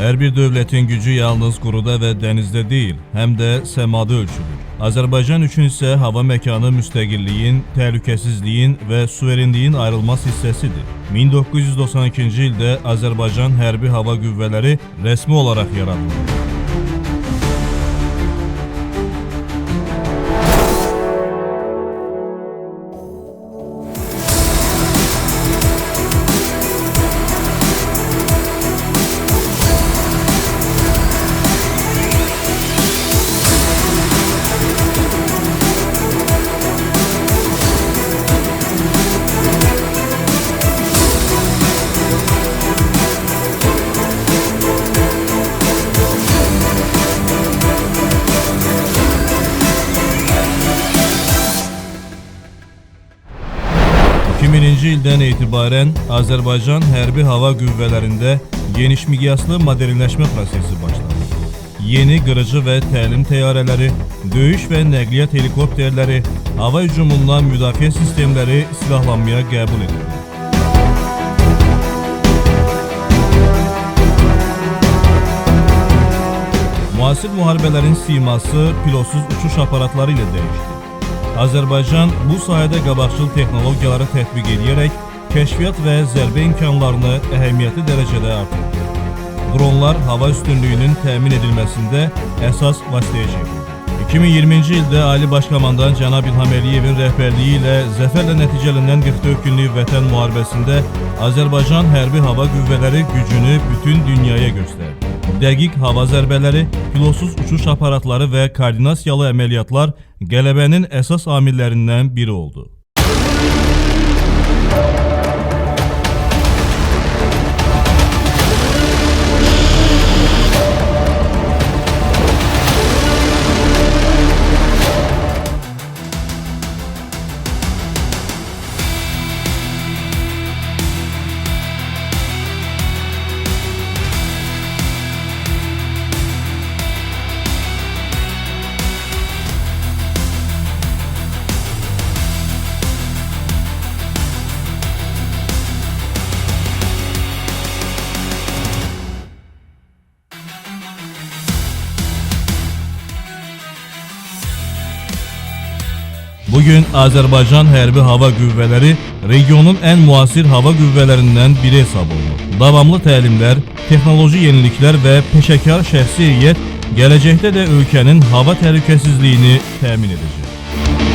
Hər bir dövlətin gücü yalnız quruda və dənizdə deyil, həm də səmada ölçülür. Azərbaycan üçün isə hava məkanı müstəqilliyin, təhlükəsizliyin və suverenliyin ayrılmaz hissəsidir. 1992-ci ildə Azərbaycan Hərbi Hava Qüvvələri rəsmi olaraq yaradıldı. ...2000-ci ildən etibarən Azərbaycan Hərbi Hava Qüvvələrində geniş miqyaslı modernləşmə prosesi başladı. Yeni qırıcı və təlim təyyarələri, döyüş və nəqliyyat helikopterləri, hava hücumundan müdafiə sistemləri silahlanmaya qəbul edildi. Müasir müharibələrin siması pilotsuz uçuş aparatları ilə dəyişdi. Azərbaycan bu sahədə qabaqcıl texnologiyaları tətbiq edərək kəşfiyyat və zərbə imkanlarını əhəmiyyətli dərəcədə artırdı. Dronlar hava üstünlüyünün təmin edilməsində əsas vasitəyə çevrildi. 2020-ci ildə Ali Baş Komandan Cənab İlham Əliyevin rəhbərliyi ilə zəfərlə nəticələnən 44 günlük vətən müharibəsində Azərbaycan Hərbi Hava Qüvvələri gücünü bütün dünyaya göstərdi. Dəqiq hava zərbələri, pilotsuz uçuş aparatları və koordinasiyalı əməliyyatlar qələbənin əsas amillərindən biri oldu. Bugün Azərbaycan Hərbi Hava Qüvvələri regionun ən müasir hava qüvvələrindən biri hesab olunur. Davamlı təlimlər, texnoloji yeniliklər və peşəkar şəxsi heyət gələcəkdə də ölkənin hava təhlükəsizliyini təmin edəcək.